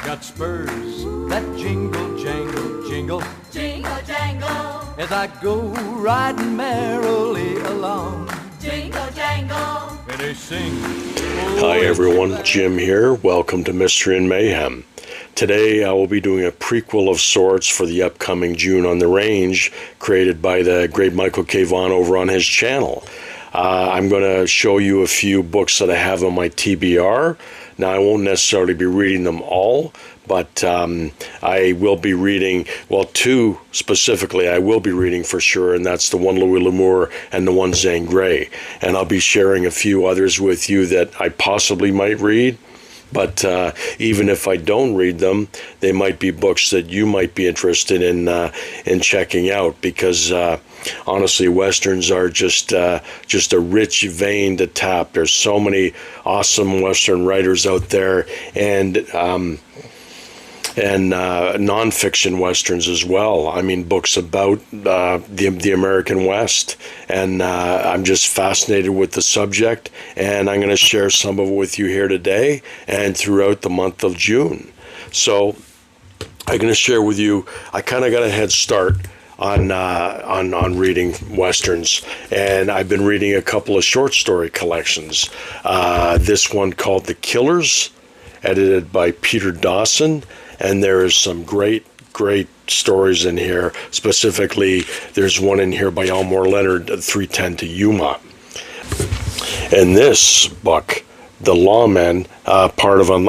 I got spurs that jingle, jangle, jingle, Jingle jangle, as I go riding merrily along. jingle jangle. And they sing. Hi everyone, Jim here. Welcome to Mystery and Mayhem. Today I will be doing a prequel of sorts for the upcoming June on the Range, created by the great Michael K. Vaughan over on his channel. I'm going to show you a few books that I have on my TBR. Now, I won't necessarily be reading them all, but I will be reading, well, two specifically I will be reading for sure, and that's the one Louis L'Amour and the one Zane Grey. And I'll be sharing a few others with you that I possibly might read. But even if I don't read them, they might be books that you might be interested in checking out, because honestly, Westerns are just a rich vein to tap. There's so many awesome Western writers out there, and nonfiction Westerns as well. I mean, books about the American West, and I'm just fascinated with the subject, and I'm going to share some of it with you here today and throughout the month of June. So I'm going to share with you, I kind of got a head start on reading Westerns, and I've been reading a couple of short story collections. This one called The Killers, edited by Peter Dawson, and there is some great stories in here. Specifically, there's one in here by Elmore Leonard, 310 to Yuma. And this book, The Lawmen, part of an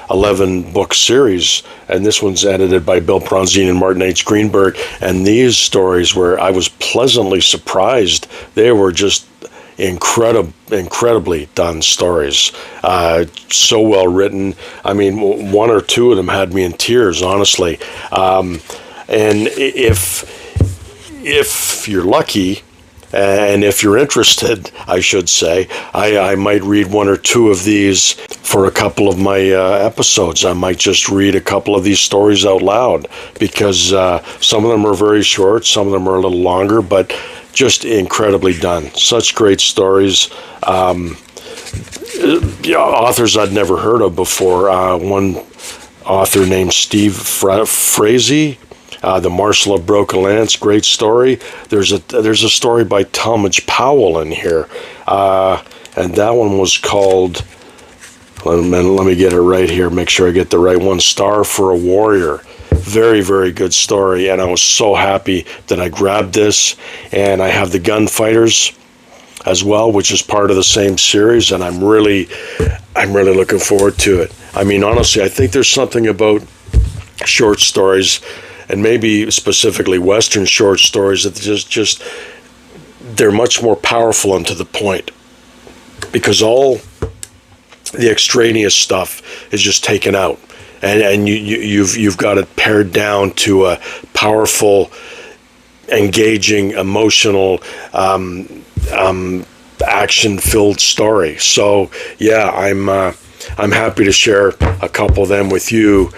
11-book series, and this one's edited by Bill Bronzine and Martin H. Greenberg. And these stories were, I was pleasantly surprised. They were just incredibly done stories. So well written. I mean, one or two of them had me in tears, honestly. And if you're lucky, and if you're interested, I should say, I might read one or two of these for a couple of my episodes. I might just read a couple of these stories out loud, because some of them are very short, some of them are a little longer, but just incredibly done. Such great stories. Authors I'd never heard of before. One author named Steve Frazee, The Marshal of Broken Lance, great story. There's a story by Talmadge Powell in here, and that one was called, let me get it right here, make sure I get the right one, Star for a Warrior. Very, very good story, and I was so happy that I grabbed this. And I have The Gunfighters as well, which is part of the same series, and I'm really looking forward to it. I mean, honestly, I think there's something about short stories, and maybe specifically Western short stories, that just they're much more powerful and to the point, because all the extraneous stuff is just taken out. And you've got it pared down to a powerful, engaging, emotional, action-filled story. So yeah, I'm happy to share a couple of them with you,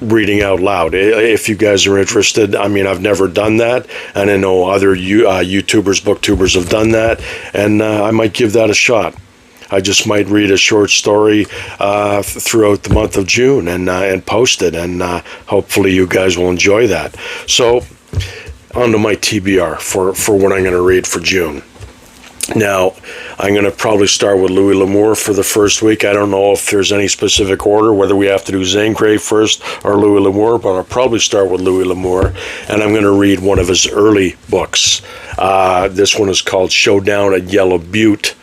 reading out loud. If you guys are interested, I mean, I've never done that, and I know other YouTubers, booktubers have done that, and I might give that a shot. I just might read a short story throughout the month of June and post it, and hopefully you guys will enjoy that. So, on to my TBR for what I'm going to read for June. Now, I'm going to probably start with Louis L'Amour for the first week. I don't know if there's any specific order, whether we have to do Zane Grey first or Louis L'Amour, but I'll probably start with Louis L'Amour, and I'm going to read one of his early books. This one is called Showdown at Yellow Butte.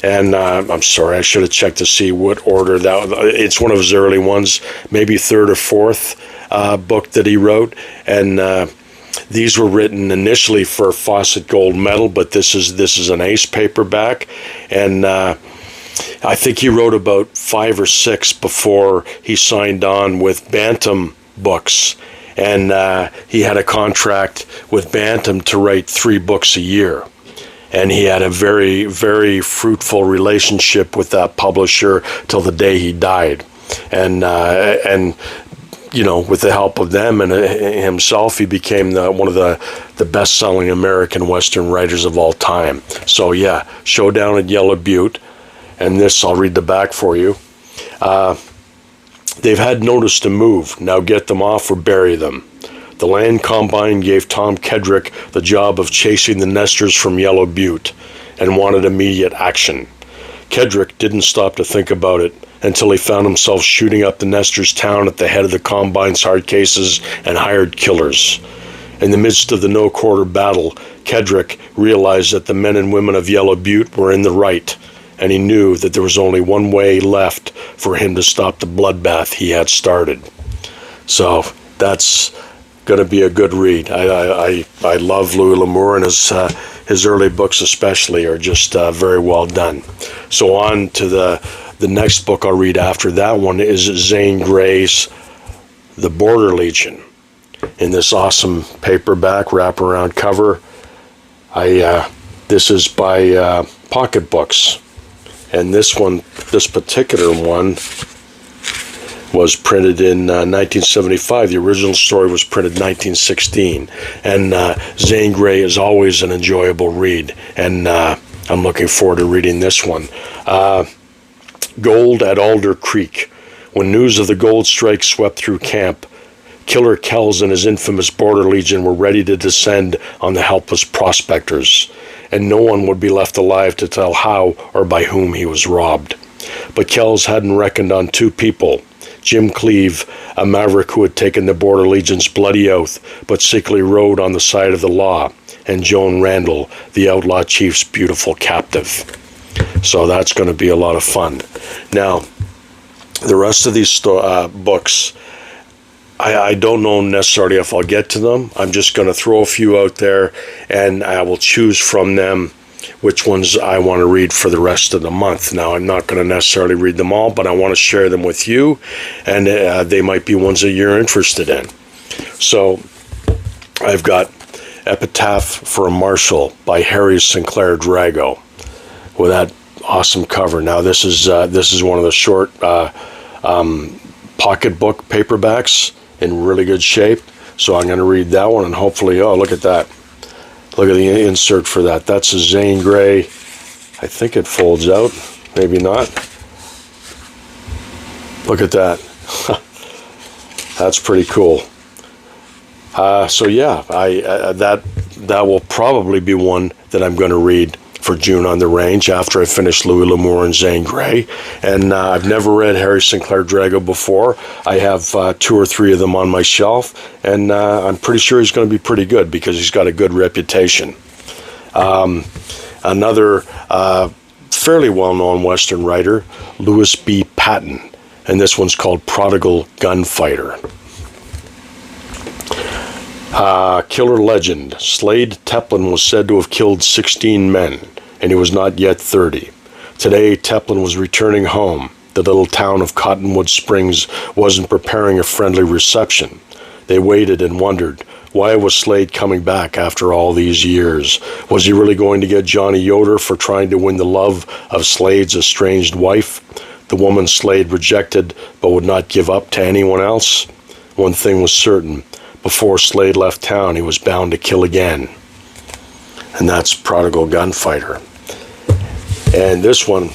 And I'm sorry, I should have checked to see what order that. It's one of his early ones, maybe third or fourth book that he wrote. And these were written initially for Fawcett Gold Medal, but this is an ace paperback. And I think he wrote about 5 or 6 before he signed on with Bantam Books. And he had a contract with Bantam to write 3 books a year. And he had a very, very fruitful relationship with that publisher till the day he died. And you know, with the help of them and himself, he became one of the best-selling American Western writers of all time. So yeah, Showdown at Yellow Butte. And this, I'll read the back for you. They've had notice to move. Now get them off or bury them. The land combine gave Tom Kedrick the job of chasing the nesters from Yellow Butte and wanted immediate action. Kedrick didn't stop to think about it until he found himself shooting up the nesters' town at the head of the combine's hard cases and hired killers. In the midst of the no-quarter battle, Kedrick realized that the men and women of Yellow Butte were in the right, and he knew that there was only one way left for him to stop the bloodbath he had started. So that's going to be a good read. I love Louis L'Amour, and his early books especially are just very well done. So on to the next book I'll read after that one is Zane Grey's The Border Legion, in this awesome paperback wraparound cover. This is by Pocket Books, and this particular one was printed in 1975. The original story was printed in 1916, and Zane Grey is always an enjoyable read, and I'm looking forward to reading this one. Gold at Alder Creek. When news of the gold strike swept through camp, Killer Kells and his infamous Border Legion were ready to descend on the helpless prospectors, and no one would be left alive to tell how or by whom he was robbed. But Kells hadn't reckoned on two people: Jim Cleave, a maverick who had taken the Border Legion's bloody oath but secretly rode on the side of the law, and Joan Randall, the outlaw chief's beautiful captive. So that's going to be a lot of fun. Now, the rest of these books, I don't know necessarily if I'll get to them. I'm just going to throw a few out there, and I will choose from them which ones I want to read for the rest of the month. Now, I'm not going to necessarily read them all, but I want to share them with you, and they might be ones that you're interested in. So, I've got Epitaph for a Marshal by Harry Sinclair Drago, with that awesome cover. Now, this is one of the short pocketbook paperbacks in really good shape. So I'm going to read that one, and hopefully, oh, look at that. Look at the insert for that. That's a Zane Grey. I think it folds out. Maybe not. Look at that. That's pretty cool. So yeah, that will probably be one that I'm going to read for June on the Range after I finish Louis L'Amour and Zane Grey. And I've never read Harry Sinclair Drago before. I have 2 or 3 of them on my shelf, and I'm pretty sure he's going to be pretty good because he's got a good reputation. Another fairly well-known Western writer, Louis B. Patton, and this one's called Prodigal Gunfighter. Killer legend. Slade Teplin was said to have killed 16 men, and he was not yet 30. Today, Teplin was returning home. The little town of Cottonwood Springs wasn't preparing a friendly reception. They waited and wondered, why was Slade coming back after all these years? Was he really going to get Johnny Yoder for trying to win the love of Slade's estranged wife? The woman Slade rejected but would not give up to anyone else? One thing was certain. Before Slade left town, he was bound to kill again. And that's Prodigal Gunfighter. And this one,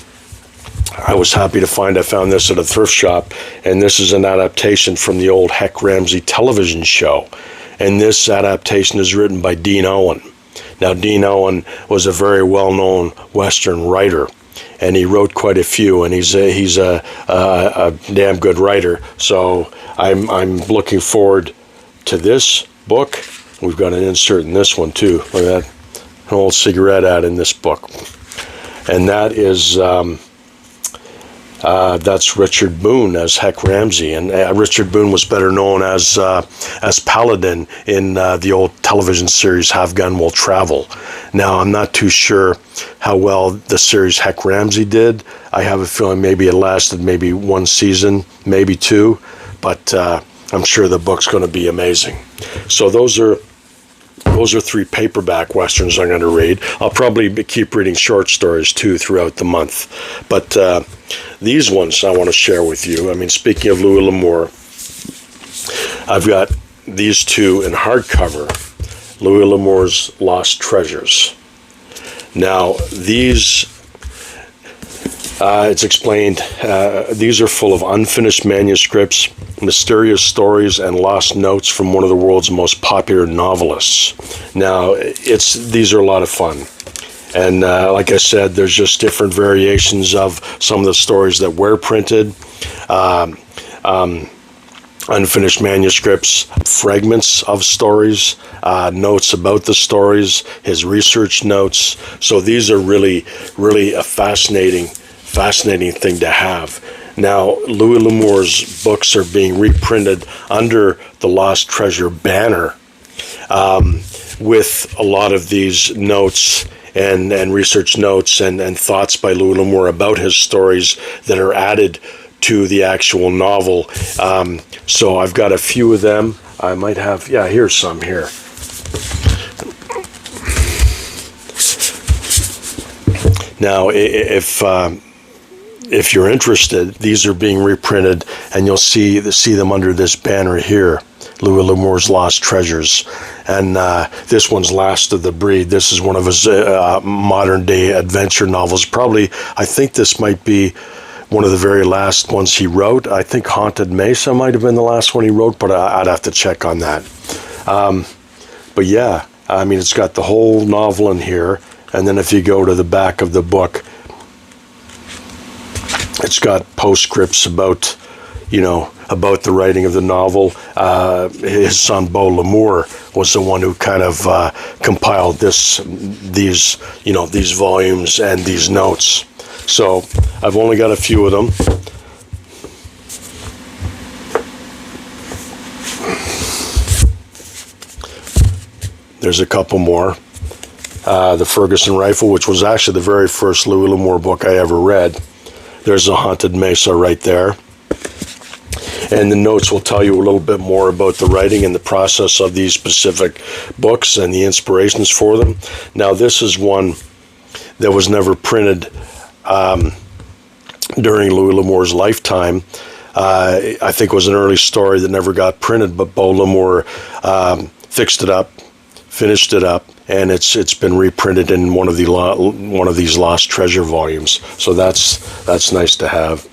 I was happy to find. I found this at a thrift shop, and this is an adaptation from the old Heck Ramsey television show. And this adaptation is written by Dean Owen. Now, Dean Owen was a very well-known Western writer, and he wrote quite a few, and he's a damn good writer. So I'm looking forward to this book. We've got an insert in this one too. Look at that, an old cigarette ad in this book, and that is that's Richard Boone as Heck Ramsey, and Richard Boone was better known as Paladin in the old television series Have Gun Will Travel. Now, I'm not too sure how well the series Heck Ramsey did. I have a feeling maybe it lasted maybe 1 season, maybe 2, but I'm sure the book's going to be amazing. So those are 3 paperback westerns I'm going to read. I'll probably keep reading short stories too throughout the month. But these ones I want to share with you. I mean, speaking of Louis L'Amour, I've got these 2 in hardcover, Louis L'Amour's Lost Treasures. Now, these It's explained, these are full of unfinished manuscripts, mysterious stories, and lost notes from one of the world's most popular novelists. Now, these are a lot of fun. And like I said, there's just different variations of some of the stories that were printed, unfinished manuscripts, fragments of stories, notes about the stories, his research notes. So these are really, really a fascinating thing to have. Now, Louis L'Amour's books are being reprinted under the Lost Treasure banner, with a lot of these notes and research notes and thoughts by Louis L'Amour about his stories that are added to the actual novel. So I've got a few of them. I might have, here's some here. Now, if you're interested, these are being reprinted, and you'll see them under this banner here, Louis L'Amour's Lost Treasures. And this one's Last of the Breed. This is one of his modern-day adventure novels. Probably, I think this might be one of the very last ones he wrote. I think Haunted Mesa might have been the last one he wrote, but I'd have to check on that. But yeah, I mean, it's got the whole novel in here. And then if you go to the back of the book, it's got postscripts about the writing of the novel. His son, Beau L'Amour, was the one who kind of compiled these volumes and these notes. So I've only got a few of them. There's a couple more. The Ferguson Rifle, which was actually the very first Louis L'Amour book I ever read. There's a Haunted Mesa right there. And the notes will tell you a little bit more about the writing and the process of these specific books and the inspirations for them. Now, this is one that was never printed during Louis L'Amour's lifetime. I think it was an early story that never got printed, but Beau L'Amour fixed it up, finished it up, and it's been reprinted in one of these Lost Treasure volumes. So that's nice to have.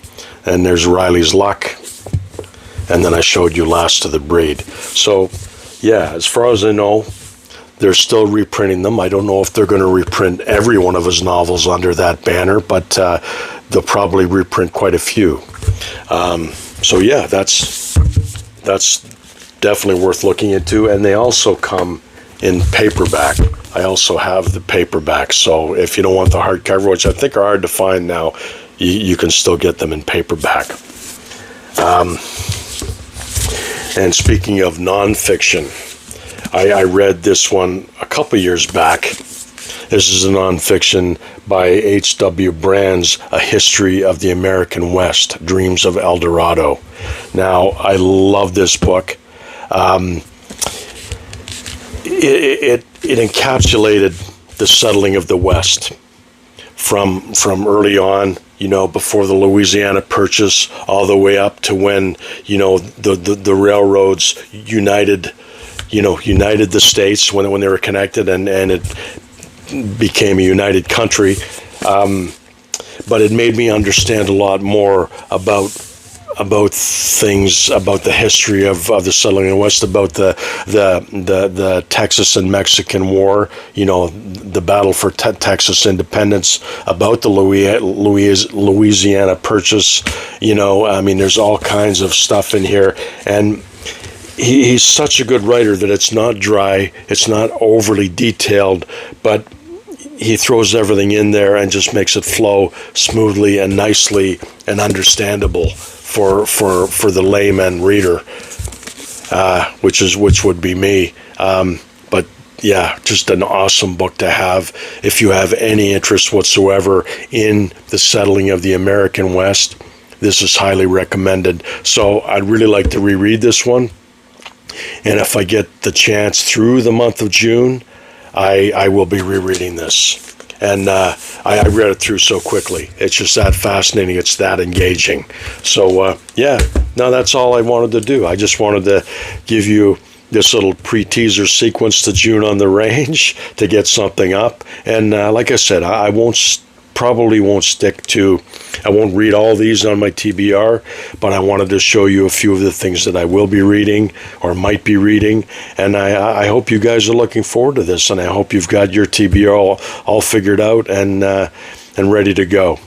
And there's Riley's Luck, and then I showed you Last of the Breed. So yeah, as far as I know, they're still reprinting them. I don't know if they're going to reprint every one of his novels under that banner, but they'll probably reprint quite a few. So yeah, that's definitely worth looking into. And they also come in paperback. I also have the paperback. So if you don't want the hardcover, which I think are hard to find now, you can still get them in paperback. And speaking of nonfiction, I read this one a couple years back. This is a nonfiction by H.W. Brand's A History of the American West, Dreams of El Dorado. Now, I love this book. It encapsulated the settling of the West from early on, before the Louisiana Purchase, all the way up to when, the railroads united the states when they were connected, and it became a united country. But it made me understand a lot more about things, about the history of the settling in the West, about the Texas and Mexican War, the battle for Texas independence, about the Louisiana Purchase. There's all kinds of stuff in here, and he's such a good writer that it's not dry, it's not overly detailed, but he throws everything in there and just makes it flow smoothly and nicely and understandable for the layman reader, which would be me. But yeah, just an awesome book to have if you have any interest whatsoever in the settling of the American West. This is highly recommended. So I'd really like to reread this one. And if I get the chance through the month of June, I will be rereading this. And I read it through so quickly. It's just that fascinating. It's that engaging. So, that's all I wanted to do. I just wanted to give you this little pre-teaser sequence to June on the Range to get something up. And like I said, I won't probably won't I won't read all these on my TBR, but I wanted to show you a few of the things that I will be reading or might be reading. And I hope you guys are looking forward to this, and I hope you've got your TBR all figured out and ready to go.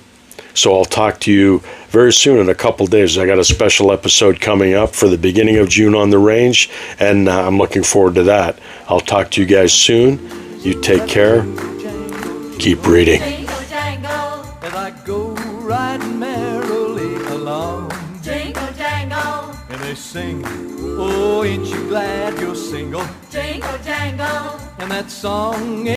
So I'll talk to you very soon in a couple days. I got a special episode coming up for the beginning of June on the Range, and I'm looking forward to that. I'll talk to you guys soon. You take care. Keep reading. Jingle jangle, As I go riding merrily along, jingle jangle, and they sing, oh, ain't you glad you're single? jingle jangle. And that song